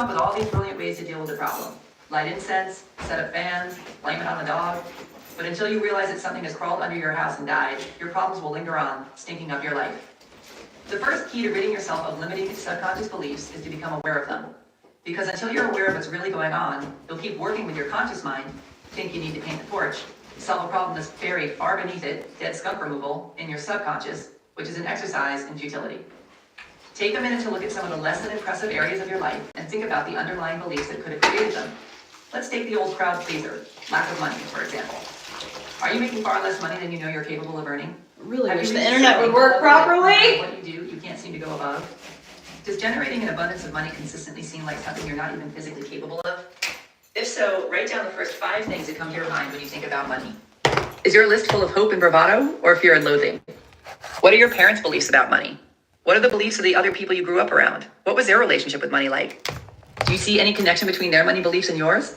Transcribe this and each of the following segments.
come up with all these brilliant ways to deal with the problem. Light incense, set up fans, blame it on the dog. But until you realize that something has crawled under your house and died, your problems will linger on, stinking up your life. The first key to ridding yourself of limiting subconscious beliefs is to become aware of them. Because until you're aware of what's really going on, you'll keep working with your conscious mind, think you need to paint the porch, solve a problem that's buried far beneath it, dead skunk removal, in your subconscious, which is an exercise in futility. Take a minute to look at some of the less than impressive areas of your life and think about the underlying beliefs that could have created them. Let's take the old crowd pleaser, lack of money, for example. Are you making far less money than you know you're capable of earning? Really wish the internet would work properly. What you do, you can't seem to go above. Does generating an abundance of money consistently seem like something you're not even physically capable of? If so, write down the first 5 things that come to your mind when you think about money. Is your list full of hope and bravado, or fear and loathing? What are your parents' beliefs about money? What are the beliefs of the other people you grew up around? What was their relationship with money like? Do you see any connection between their money beliefs and yours?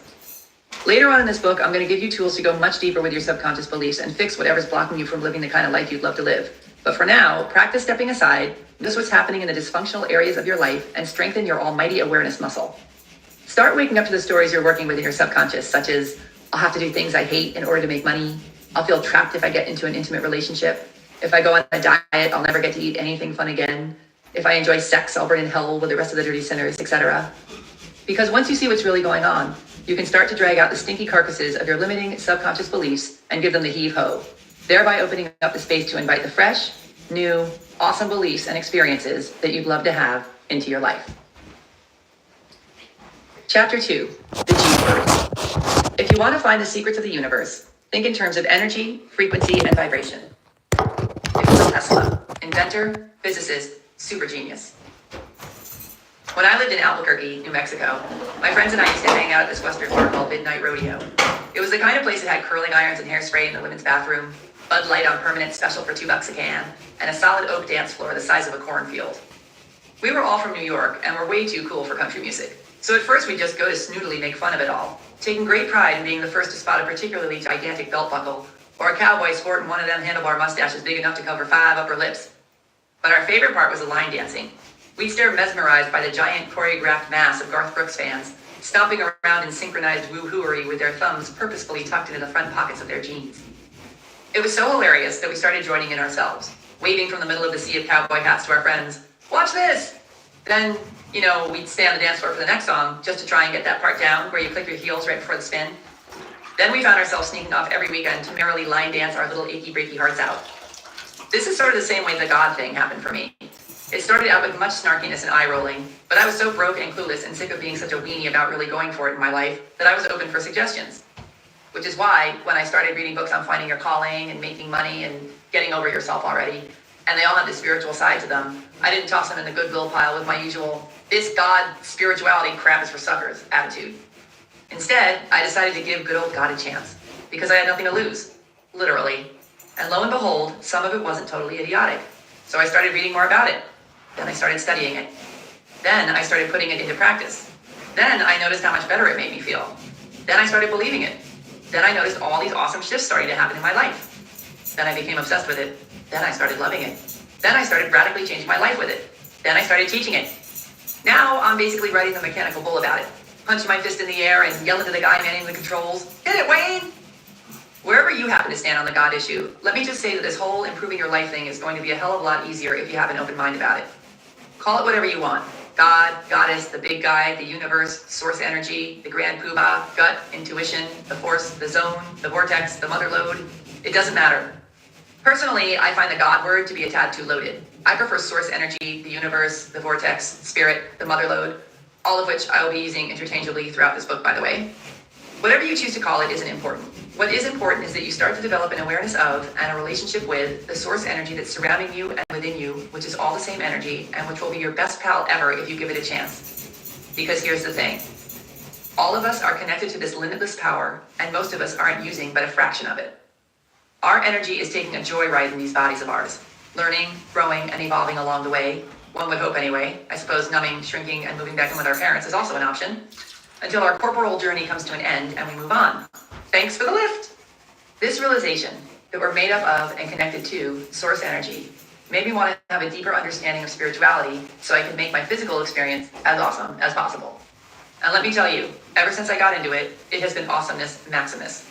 Later on in this book, I'm going to give you tools to go much deeper with your subconscious beliefs and fix whatever's blocking you from living the kind of life you'd love to live. But for now, practice stepping aside, notice what's happening in the dysfunctional areas of your life, and strengthen your almighty awareness muscle. Start waking up to the stories you're working with in your subconscious, such as, I'll have to do things I hate in order to make money. I'll feel trapped if I get into an intimate relationship. If I go on a diet, I'll never get to eat anything fun again. If I enjoy sex, I'll burn in hell with the rest of the dirty sinners, etc. Because once you see what's really going on, you can start to drag out the stinky carcasses of your limiting subconscious beliefs and give them the heave-ho, thereby opening up the space to invite the fresh, new, awesome beliefs and experiences that you'd love to have into your life. Chapter 2, the G word. If you want to find the secrets of the universe, think in terms of energy, frequency, and vibration. Nikola Tesla, inventor, physicist, super genius. When I lived in Albuquerque, New Mexico, my friends and I used to hang out at this western bar called Midnight Rodeo. It was the kind of place that had curling irons and hairspray in the women's bathroom, Bud Light on permanent special for $2 a can, and a solid oak dance floor the size of a cornfield. We were all from New York and were way too cool for country music. So at first we'd just go to snootily make fun of it all, taking great pride in being the first to spot a particularly gigantic belt buckle, or a cowboy sporting one of them handlebar mustaches big enough to cover 5 upper lips. But our favorite part was the line dancing. We'd stare mesmerized by the giant choreographed mass of Garth Brooks fans, stomping around in synchronized woo-hooery with their thumbs purposefully tucked into the front pockets of their jeans. It was so hilarious that we started joining in ourselves, waving from the middle of the sea of cowboy hats to our friends, "Watch this!" Then, we'd stay on the dance floor for the next song, just to try and get that part down where you click your heels right before the spin. Then we found ourselves sneaking off every weekend to merrily line dance our little achy breaky hearts out. This is sort of the same way the God thing happened for me. It started out with much snarkiness and eye-rolling, but I was so broke and clueless and sick of being such a weenie about really going for it in my life that I was open for suggestions. Which is why, when I started reading books on finding your calling and making money and getting over yourself already, and they all have this spiritual side to them, I didn't toss them in the goodwill pile with my usual, this God spirituality crap is for suckers attitude. Instead, I decided to give good old God a chance, because I had nothing to lose, literally. And lo and behold, some of it wasn't totally idiotic. So I started reading more about it. Then I started studying it. Then I started putting it into practice. Then I noticed how much better it made me feel. Then I started believing it. Then I noticed all these awesome shifts starting to happen in my life. Then I became obsessed with it. Then I started loving it. Then I started radically changing my life with it. Then I started teaching it. Now I'm basically writing the mechanical bull about it, punching my fist in the air and yelling to the guy manning the controls, "Hit it, Wayne!" Wherever you happen to stand on the God issue, let me just say that this whole improving your life thing is going to be a hell of a lot easier if you have an open mind about it. Call it whatever you want. God, Goddess, the big guy, the universe, source energy, the grand poobah, gut, intuition, the force, the zone, the vortex, the mother lode. It doesn't matter. Personally, I find the God word to be a tad too loaded. I prefer source energy, the universe, the vortex, spirit, the mother lode, all of which I will be using interchangeably throughout this book, by the way. Whatever you choose to call it isn't important. What is important is that you start to develop an awareness of and a relationship with the source energy that's surrounding you and within you, which is all the same energy and which will be your best pal ever if you give it a chance. Because here's the thing. All of us are connected to this limitless power, and most of us aren't using but a fraction of it. Our energy is taking a joyride in these bodies of ours, learning, growing, and evolving along the way. One would hope anyway. I suppose numbing, shrinking, and moving back in with our parents is also an option, until our corporal journey comes to an end and we move on. Thanks for the lift. This realization that we're made up of and connected to source energy made me want to have a deeper understanding of spirituality so I could make my physical experience as awesome as possible. And let me tell you, ever since I got into it, it has been awesomeness maximus.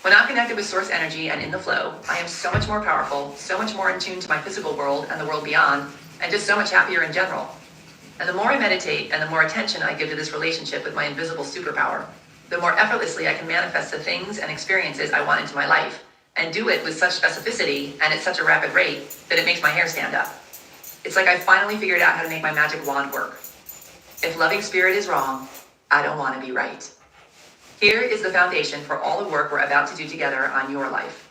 When I'm connected with source energy and in the flow, I am so much more powerful, so much more in tune to my physical world and the world beyond, and just so much happier in general. And the more I meditate and the more attention I give to this relationship with my invisible superpower, the more effortlessly I can manifest the things and experiences I want into my life, and do it with such specificity and at such a rapid rate that it makes my hair stand up. It's like I finally figured out how to make my magic wand work. If loving spirit is wrong, I don't want to be right. Here is the foundation for all the work we're about to do together on your life.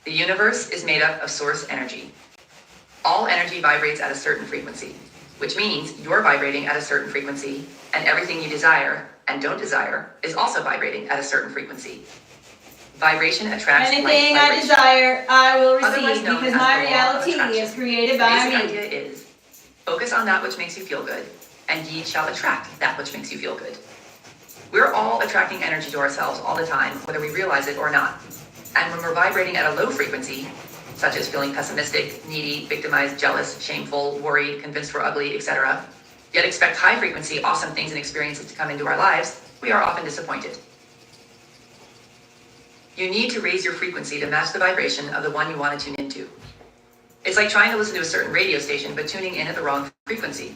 The universe is made up of source energy. All energy vibrates at a certain frequency, which means you're vibrating at a certain frequency, and everything you desire and don't desire is also vibrating at a certain frequency. Vibration attracts anything like I vibration. desire, I will Otherwise receive known because as my the law of reality attraction. is created The by basic me. idea is, focus on that which makes you feel good, and ye shall attract that which makes you feel good. We're all attracting energy to ourselves all the time, whether we realize it or not. And when we're vibrating at a low frequency, such as feeling pessimistic, needy, victimized, jealous, shameful, worried, convinced we're ugly, etc., yet expect high frequency, awesome things and experiences to come into our lives, we are often disappointed. You need to raise your frequency to match the vibration of the one you want to tune into. It's like trying to listen to a certain radio station but tuning in at the wrong frequency.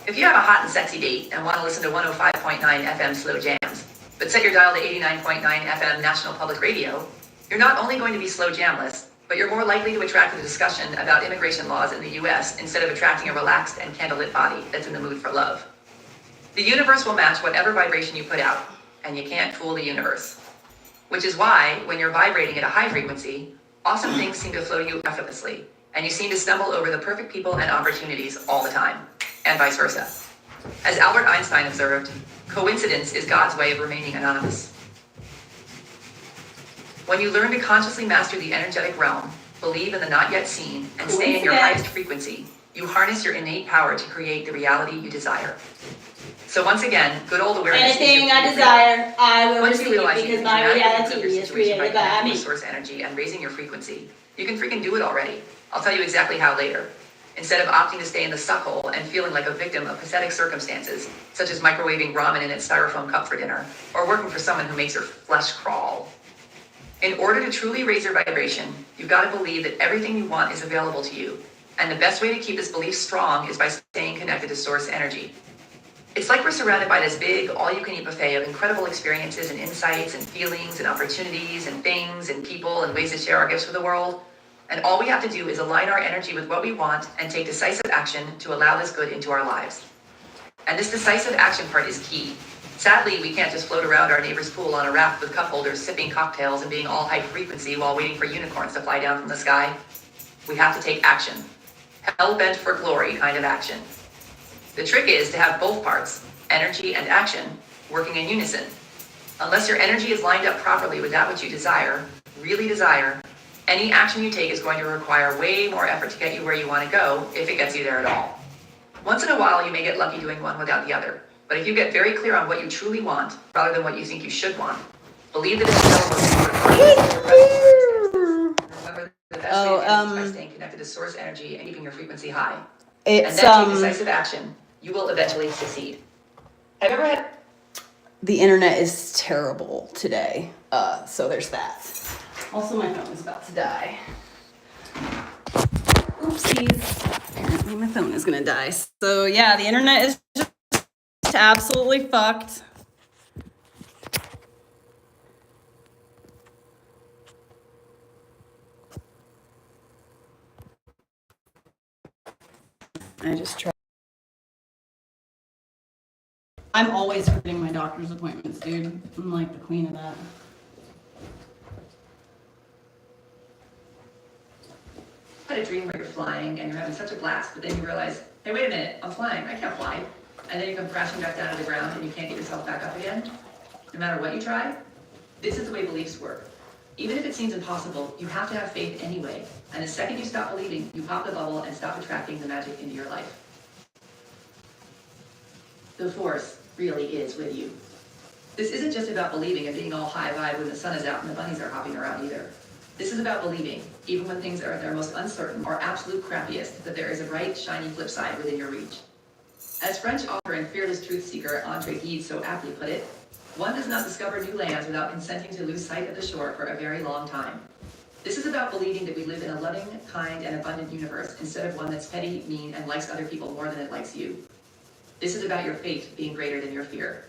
If you have a hot and sexy date and want to listen to 105.9 FM slow jams, but set your dial to 89.9 FM National Public Radio, you're not only going to be slow jamless, but you're more likely to attract a discussion about immigration laws in the US instead of attracting a relaxed and candlelit body that's in the mood for love. The universe will match whatever vibration you put out, and you can't fool the universe. Which is why, when you're vibrating at a high frequency, awesome things seem to flow to you effortlessly, and you seem to stumble over the perfect people and opportunities all the time, and vice versa. As Albert Einstein observed, coincidence is God's way of remaining anonymous. When you learn to consciously master the energetic realm, believe in the not yet seen, and stay in your highest frequency, you harness your innate power to create the reality you desire. So once again, good old awareness. Anything I desire, I will Once you receive realize because you my can reality improve your is situation by created by connecting me. with source energy and raising your frequency, you can freaking do it already. I'll tell you exactly how later. Instead of opting to stay in the suck hole and feeling like a victim of pathetic circumstances, such as microwaving ramen in its styrofoam cup for dinner, or working for someone who makes your flesh crawl. In order to truly raise your vibration, you've got to believe that everything you want is available to you. And the best way to keep this belief strong is by staying connected to source energy. It's like we're surrounded by this big, all-you-can-eat buffet of incredible experiences and insights and feelings and opportunities and things and people and ways to share our gifts with the world. And all we have to do is align our energy with what we want and take decisive action to allow this good into our lives. And this decisive action part is key. Sadly, we can't just float around our neighbor's pool on a raft with cup holders, sipping cocktails and being all high frequency while waiting for unicorns to fly down from the sky. We have to take action. Hell-bent for glory kind of action. The trick is to have both parts, energy and action, working in unison. Unless your energy is lined up properly with that which you desire, really desire, any action you take is going to require way more effort to get you where you want to go, if it gets you there at all. Once in a while, you may get lucky doing one without the other. But if you get very clear on what you truly want, rather than what you think you should want, believe that it's available. Remember, the best way to do this is by staying connected to source energy and keeping your frequency high. And then take decisive action. You will eventually succeed. Have you ever had... The internet is terrible today, so there's that. Also, my phone is about to die. Oopsies. Apparently my phone is gonna die. So yeah, the internet is just absolutely fucked. I just tried. I'm always forgetting my doctor's appointments, dude. I'm like the queen of that. Had a dream where you're flying and you're having such a blast, but then you realize, hey, wait a minute, I'm flying, I can't fly. And then you come crashing back down to the ground and you can't get yourself back up again. No matter what you try, this is the way beliefs work. Even if it seems impossible, you have to have faith anyway. And the second you stop believing, you pop the bubble and stop attracting the magic into your life. The force really is with you. This isn't just about believing and being all high vibe when the sun is out and the bunnies are hopping around either. This is about believing, even when things are at their most uncertain or absolute crappiest, that there is a bright, shiny flip side within your reach. As French author and fearless truth seeker Andre Gide so aptly put it, one does not discover new lands without consenting to lose sight of the shore for a very long time. This is about believing that we live in a loving, kind, and abundant universe instead of one that's petty, mean, and likes other people more than it likes you. This is about your faith being greater than your fear.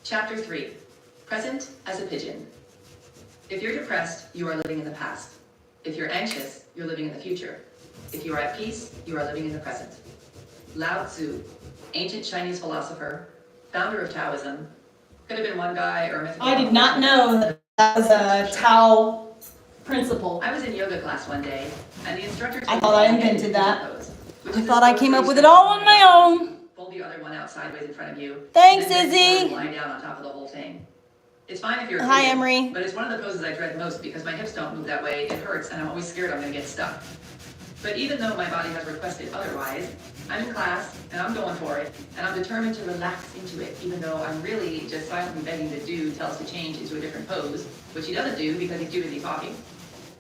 Chapter 3. Present as a pigeon. If you're depressed, you are living in the past. If you're anxious, you're living in the future. If you are at peace, you are living in the present. Lao Tzu, ancient Chinese philosopher, founder of Taoism, could have been one guy or a mythical. I did not know that was a Tao principle. I was in yoga class one day, and the instructor told I thought me I to get invented into that. pigeon pose, which I is thought this I came pose up where with you it all on my own. fold the other one out sideways in front of you. Thanks, and then Izzy. lie down on top of the whole thing. It's fine if you're a Hi, pigeon, Emery. but it's one of the poses I dread most because my hips don't move that way, it hurts, and I'm always scared I'm gonna get stuck. But even though my body has requested otherwise, I'm in class, and I'm going for it, and I'm determined to relax into it, even though I'm really just silently begging the dude tell us to change into a different pose, which he doesn't do because he's too busy talking.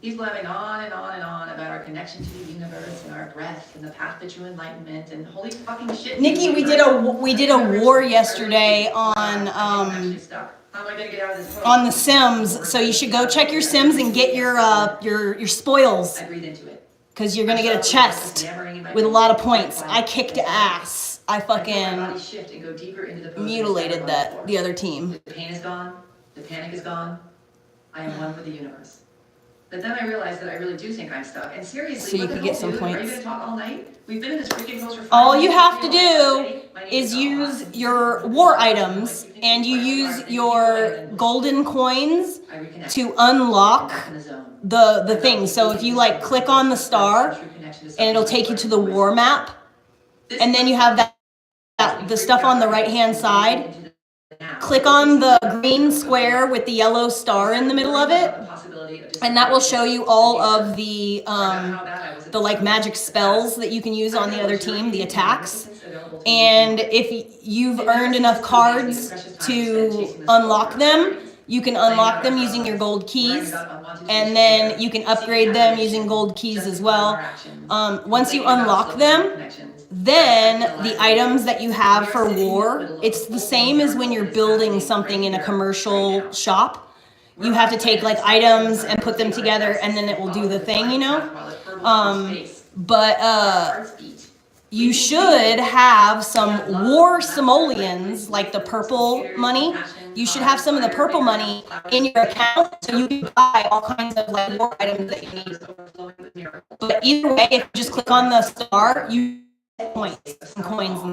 He's blabbing on and on and on about our connection to the universe and our breath and the path to true enlightenment and holy fucking shit. Nikki, we did a war yesterday on How am I gonna get out of this pose? on the Sims, so you should go check your Sims and get your spoils, I breathe into it. because you're gonna get a chest with a lot of points. I kicked ass. I fucking Shift and go deeper into the pose mutilated the other team. The pain is gone. The panic is gone. I am one with the universe. But then I realized that I really do think I'm stuck. And seriously, So you what the could get hell, some dude? points. Are you gonna talk all night? We've been in this freaking pose for 5 All you minutes. have to do My name is Al. use your war items, and you use your golden coins I reconnect. to unlock Back in the zone. the thing. So if you like click on the star, and it'll take you to the war map, and then you have the stuff on the right hand side. Click on the green square with the yellow star in the middle of it, and that will show you all of the like magic spells that you can use on the other team, the attacks. And if you've earned enough cards to unlock them, you can unlock them using your gold keys, and then you can upgrade them using gold keys as well. Once you unlock them, then the items that you have for war, it's the same as when you're building something in a commercial shop. You have to take like items and put them together, and then it will do the thing, you know? But you should have some war simoleons, like the purple money. You should have some of the purple money in your account, so you can buy all kinds of like war items that you need. But either way, if you just click on the star, you get points and coins and